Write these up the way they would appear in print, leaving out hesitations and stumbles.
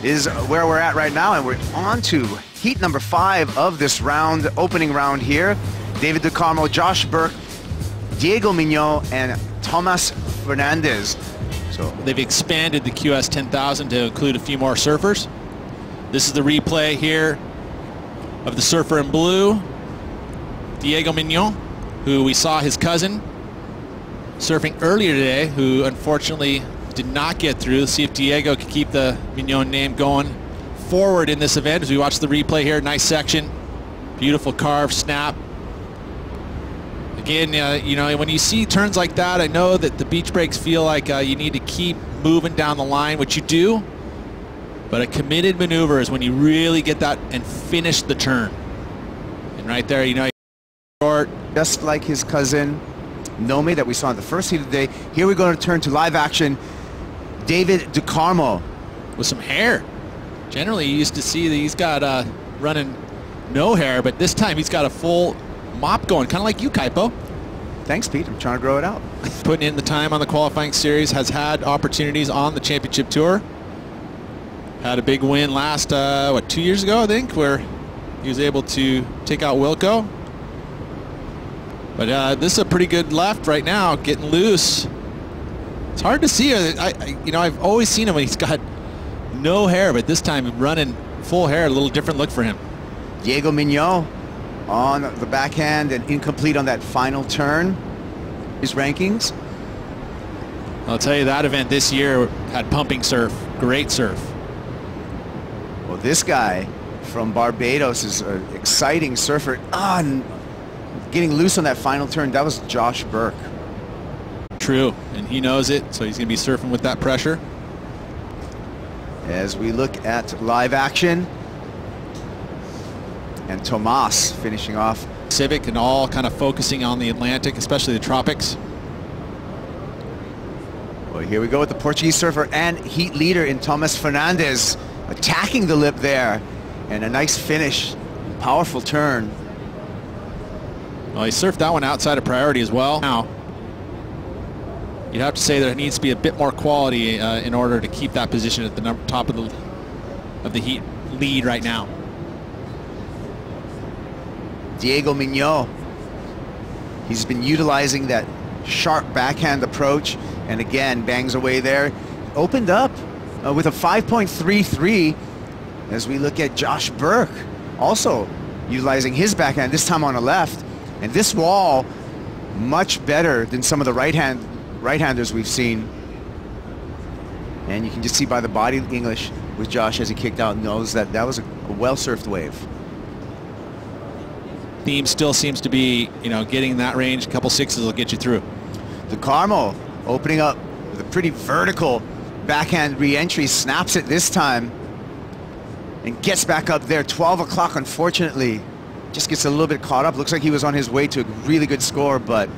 is where we're at right now, and we're on to heat number 5 of this round, opening round here. David de Carmo, Josh Burke, Diego Mignot, and Tomas Fernandes. So they've expanded the QS 10,000 to include a few more surfers. This is the replay here of the surfer in blue, Diego Mignot, who we saw his cousin surfing earlier today, who unfortunately did not get through. Let's see if Diego can keep the Mignot name going forward in this event as we watch the replay here. Nice section, beautiful carve, snap. Again, you know, when you see turns like that, I know that the beach breaks feel like you need to keep moving down the line, which you do. But a committed maneuver is when you really get that and finish the turn. And right there, you know, short. Just like his cousin, Nome, that we saw in the first heat of the day. Here we're going to turn to live action. David de Carmo. With some hair. Generally, you used to see that he's got running no hair, but this time he's got a full mop going, kind of like you, Kaipo. Thanks, Pete. I'm trying to grow it out. Putting in the time on the qualifying series, has had opportunities on the championship tour. Had a big win last, what, 2 years ago, I think, where he was able to take out Wilco. But this is a pretty good left right now, getting loose. It's hard to see. You know, I've always seen him when he's got no hair, but this time running full hair, a little different look for him. Diego Mignot on the backhand and incomplete on that final turn. His rankings. I'll tell you, that event this year had pumping surf, great surf. Well, this guy from Barbados is an exciting surfer. And getting loose on that final turn, that was Josh Burke. True, and he knows it, so he's going to be surfing with that pressure. As we look at live action, and Tomas finishing off. Pacific and all kind of focusing on the Atlantic, especially the tropics. Well, here we go with the Portuguese surfer and heat leader in Tomas Fernandes, attacking the lip there, and a nice finish, powerful turn. Well, he surfed that one outside of priority as well. Now, you'd have to say there needs to be a bit more quality in order to keep that position at the top of the heat lead right now. Diego Mignot, he's been utilizing that sharp backhand approach, and again bangs away there. Opened up with a 5.33 as we look at Josh Burke, also utilizing his backhand, this time on the left. And this wall, much better than some of the right-handers we've seen. And you can just see by the body English with Josh as he kicked out, knows that that was a well-surfed wave. Theme still seems to be, you know, getting that range. A couple sixes will get you through. The Carmo opening up with a pretty vertical backhand re-entry, snaps it this time and gets back up there. 12 o'clock, unfortunately, just gets a little bit caught up. Looks like he was on his way to a really good score, but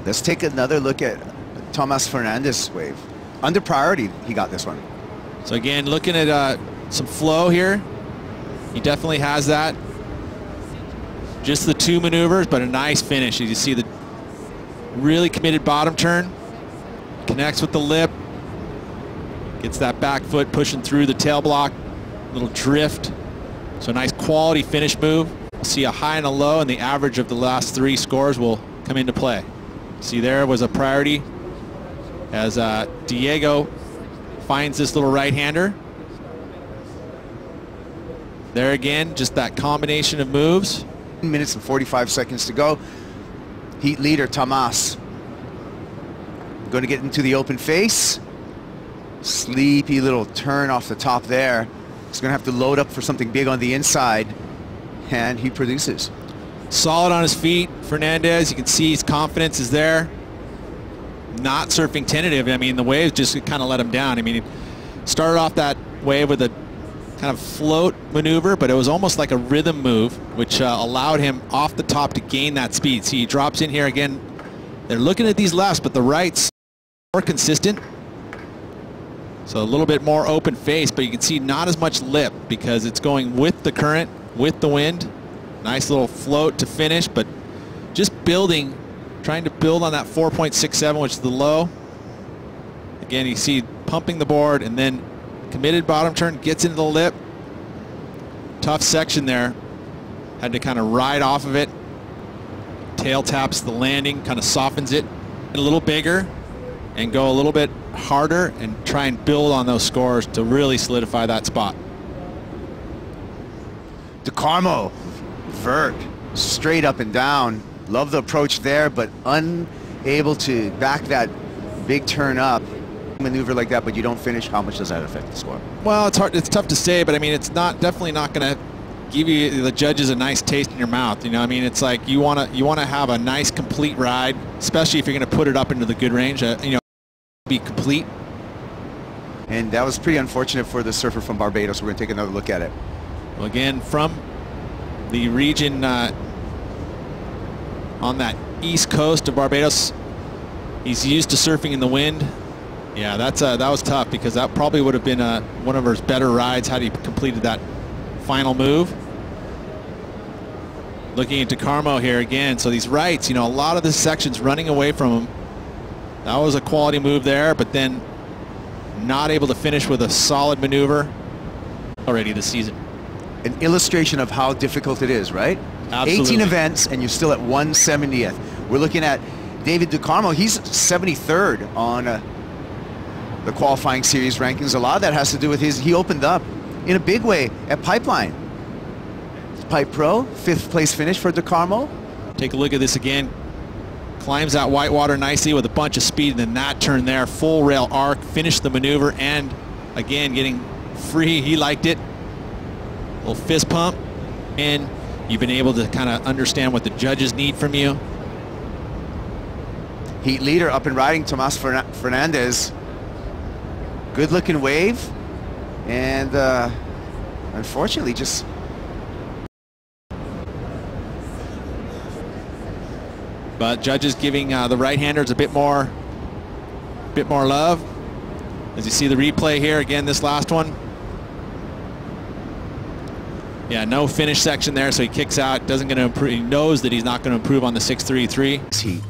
let's take another look at Tomas Fernandes' wave. Under priority, he got this one. So again, looking at some flow here. He definitely has that. Just the 2 maneuvers, but a nice finish. You see the really committed bottom turn. Connects with the lip. Gets that back foot pushing through the tail block. Little drift. So nice quality finish move. See a high and a low, and the average of the last 3 scores will come into play. See, there was a priority as Diego finds this little right-hander. There again, just that combination of moves. Minutes and 45 seconds to go. Heat leader Tomas going to get into the open face. Sleepy little turn off the top there. He's going to have to load up for something big on the inside, and he produces. Solid on his feet, Fernandes. You can see his confidence is there. Not surfing tentative. I mean, the wave just kind of let him down. I mean, he started off that wave with a kind of float maneuver, but it was almost like a rhythm move, which allowed him off the top to gain that speed. See, he drops in here again. They're looking at these lefts, but the rights more consistent. So a little bit more open face, but you can see not as much lip because it's going with the current, with the wind. Nice little float to finish, but just building, trying to build on that 4.67, which is the low. Again, you see pumping the board and then Committed bottom turn, gets into the lip. Tough section there. Had to kind of ride off of it. Tail taps the landing, kind of softens it a little bigger and go a little bit harder and try and build on those scores to really solidify that spot. Carmo, vert, straight up and down. Love the approach there, but unable to back that big turn up. Maneuver like that, but you don't finish. How much does that affect the score? Well, it's hard. It's tough to say, but I mean, it's definitely not going to give you, the judges, a nice taste in your mouth. You know, I mean, it's like you want to have a nice complete ride, especially if you're going to put it up into the good range. You know, be complete. And that was pretty unfortunate for the surfer from Barbados. We're going to take another look at it. Well, again, from the region on that east coast of Barbados, he's used to surfing in the wind. Yeah, that was tough, because that probably would have been one of his better rides had he completed that final move. Looking into Carmo here again. So these rights, you know, a lot of this section's running away from him. That was a quality move there, but then not able to finish with a solid maneuver already this season. An illustration of how difficult it is, right? Absolutely. 18 events, and you're still at 170th. We're looking at David Carmo. He's 73rd on the qualifying series rankings. A lot of that has to do with he opened up in a big way at Pipeline. Pipe Pro, 5th place finish for Carmo. Take a look at this again. Climbs that whitewater nicely with a bunch of speed, and then that turn there, full rail arc, finished the maneuver, and again getting free. He liked it. Little fist pump, and you've been able to kind of understand what the judges need from you. Heat leader up and riding, Tomas Fernandes. Good looking wave, and unfortunately just but judges giving the right-handers a bit more love. As you see the replay here again, this last one. Yeah, no finish section there, so he kicks out, doesn't going to improve. He knows that he's not going to improve on the 6.33.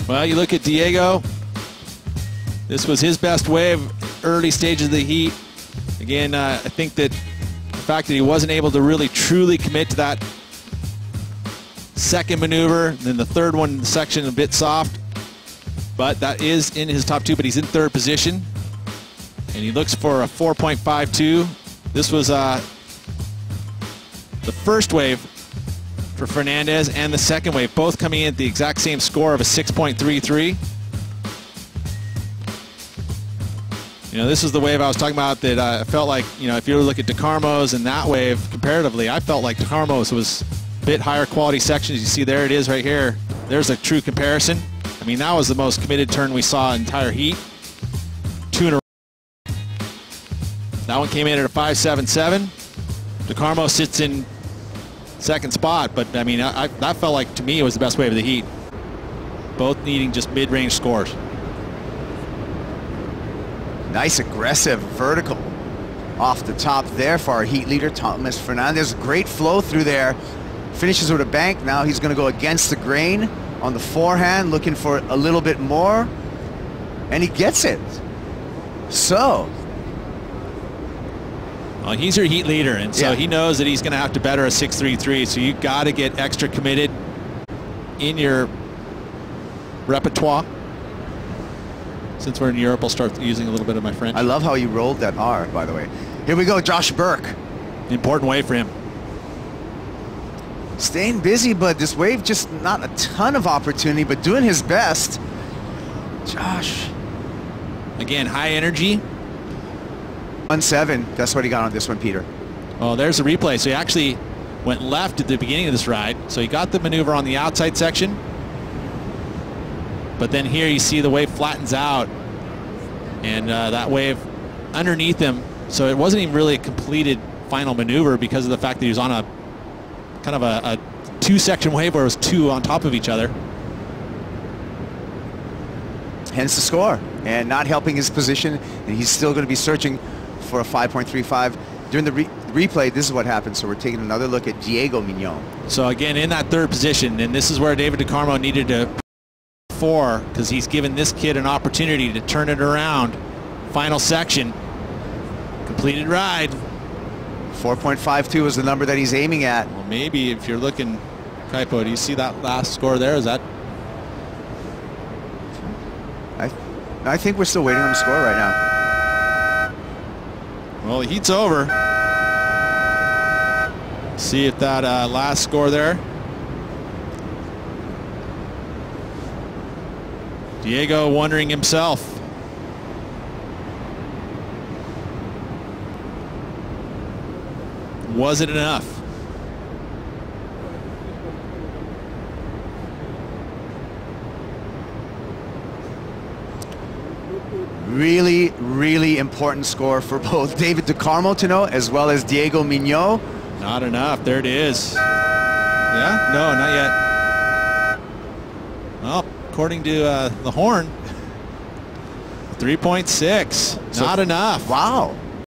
Well, you look at Diego. This was his best wave, early stages of the heat. Again, I think that the fact that he wasn't able to really truly commit to that second maneuver, and then the third one, the section a bit soft, but that is in his top two, but he's in 3rd position, and he looks for a 4.52. This was the first wave for Fernandes and the second wave, both coming in at the exact same score of a 6.33. You know, this is the wave I was talking about that I felt like, you know, if you look at Carmo's and that wave comparatively, I felt like Carmo's was a bit higher quality sections. You see there it is right here. There's a true comparison. I mean, that was the most committed turn we saw entire heat. 2 in a row. That one came in at a 5.77. Carmo sits in 2nd spot, but I mean, that felt like, to me, it was the best wave of the heat. Both needing just mid-range scores. Nice aggressive vertical off the top there for our heat leader, Tomas Fernandes. Great flow through there. Finishes with a bank. Now he's going to go against the grain on the forehand, looking for a little bit more, and he gets it. So, well, he's your heat leader, and so he knows that he's going to have to better a 6.33, so you've got to get extra committed in your repertoire. Since we're in Europe, I'll start using a little bit of my French. I love how you rolled that R, by the way. Here we go, Josh Burke. Important wave for him. Staying busy, but this wave just not a ton of opportunity, but doing his best. Josh. Again, high energy. 1.7, that's what he got on this one, Peter. Well, there's the replay. So he actually went left at the beginning of this ride. So he got the maneuver on the outside section. But then here you see the wave flattens out, and that wave underneath him. So it wasn't even really a completed final maneuver because of the fact that he was on a kind of a 2-section wave where it was 2 on top of each other. Hence the score, and not helping his position, and he's still going to be searching for a 5.35. During the replay, this is what happened. So we're taking another look at Diego Mignot. So again, in that 3rd position, and this is where David Carmo needed to because he's given this kid an opportunity to turn it around. Final section. Completed ride. 4.52 is the number that he's aiming at. Well, maybe if you're looking, Kaipo, do you see that last score there? Is that? I think we're still waiting on the score right now. Well, the heat's over. See if that last score there. Diego wondering himself. Was it enough? Really, really important score for both David Carmo to know as well as Diego Mignot. Not enough. There it is. Yeah? No, not yet. Well, according to the horn, 3.6. Not enough. Wow.